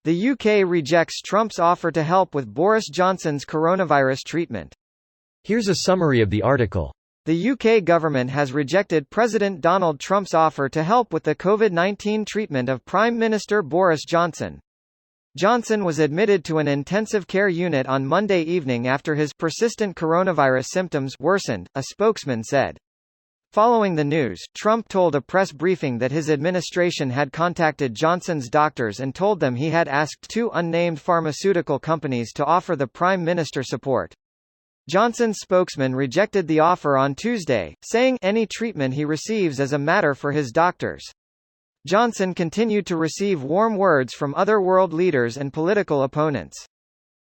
The UK rejects Trump's offer to help with Boris Johnson's coronavirus treatment. Here's a summary of the article. The UK government has rejected President Donald Trump's offer to help with the COVID-19 treatment of Prime Minister Boris Johnson. Johnson was admitted to an intensive care unit on Monday evening after his persistent coronavirus symptoms worsened, a spokesman said. Following the news, Trump told a press briefing that his administration had contacted Johnson's doctors and told them he had asked two unnamed pharmaceutical companies to offer the Prime Minister support. Johnson's spokesman rejected the offer on Tuesday, saying, "Any treatment he receives is a matter for his doctors." Johnson continued to receive warm words from other world leaders and political opponents.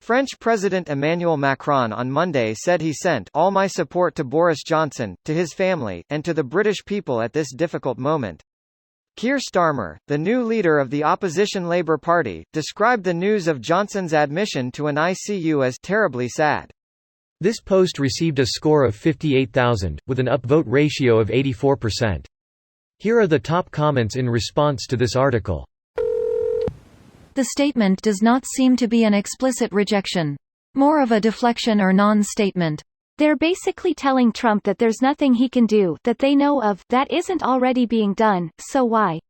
French President Emmanuel Macron on Monday said he sent all my support to Boris Johnson, to his family, and to the British people at this difficult moment. Keir Starmer, the new leader of the opposition Labour Party, described the news of Johnson's admission to an ICU as terribly sad. This post received a score of 58,000, with an upvote ratio of 84%. Here are the top comments in response to this article. The statement does not seem to be an explicit rejection. More of a deflection or non-statement. They're basically telling Trump that there's nothing he can do, that they know of, that isn't already being done, so why?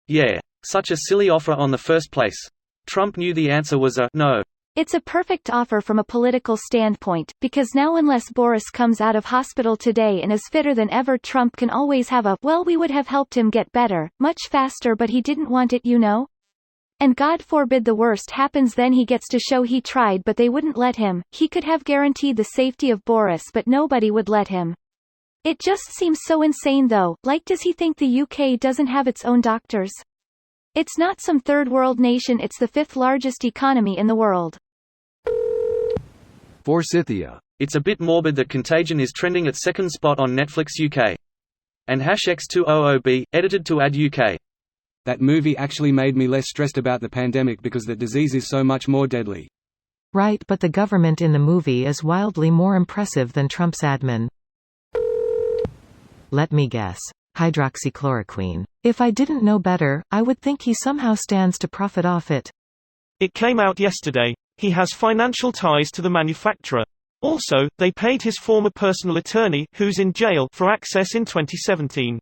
Yeah, such a silly offer on the first place. Trump knew the answer was a no. It's a perfect offer from a political standpoint, because now unless Boris comes out of hospital today and is fitter than ever, Trump can always have a, "well, we would have helped him get better, much faster, but he didn't want it, you know?" And God forbid the worst happens, then he gets to show he tried but they wouldn't let him. He could have guaranteed the safety of Boris but nobody would let him. It just seems so insane though, like does he think the UK doesn't have its own doctors? It's not some third world nation, it's the fifth largest economy in the world. Forsythia. It's a bit morbid that Contagion is trending at second spot on Netflix UK. And #X200B, edited to add UK. That movie actually made me less stressed about the pandemic because the disease is so much more deadly. Right, but the government in the movie is wildly more impressive than Trump's admin. Let me guess. Hydroxychloroquine. If I didn't know better, I would think he somehow stands to profit off it. It came out yesterday. He has financial ties to the manufacturer. Also, they paid his former personal attorney, who's in jail, for access in 2017.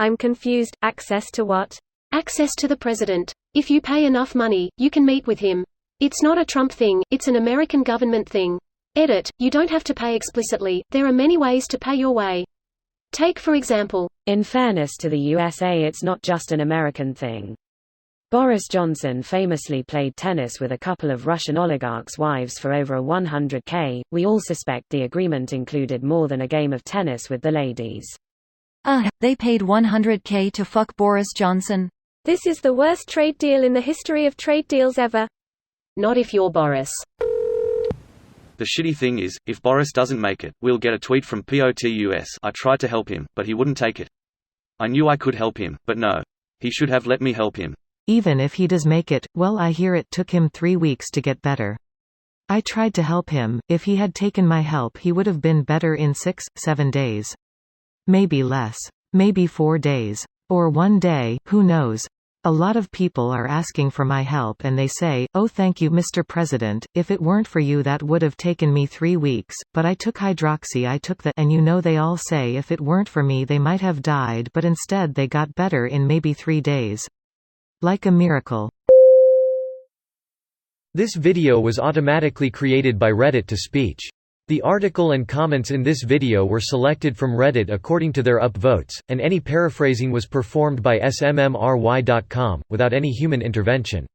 I'm confused. Access to what? Access to the president. If you pay enough money, you can meet with him. It's not a Trump thing, it's an American government thing. Edit, you don't have to pay explicitly, there are many ways to pay your way. Take for example. In fairness to the USA, it's not just an American thing. Boris Johnson famously played tennis with a couple of Russian oligarchs' wives for over $100K. We all suspect the agreement included more than a game of tennis with the ladies. They paid $100K to fuck Boris Johnson? This is the worst trade deal in the history of trade deals ever. Not if you're Boris. The shitty thing is, if Boris doesn't make it, we'll get a tweet from POTUS. I tried to help him, but he wouldn't take it. I knew I could help him, but no. He should have let me help him. Even if he does make it, well, I hear it took him 3 weeks to get better. I tried to help him. If he had taken my help, he would have been better in 6-7 days. Maybe less. Maybe 4 days. Or 1 day, who knows? A lot of people are asking for my help and they say, "Oh, thank you, Mr. President. If it weren't for you, that would have taken me 3 weeks, but I took hydroxy, I took the," and you know they all say if it weren't for me they might have died, but instead they got better in maybe 3 days. Like a miracle. This video was automatically created by Reddit to speech. The article and comments in this video were selected from Reddit according to their upvotes, and any paraphrasing was performed by smmry.com, without any human intervention.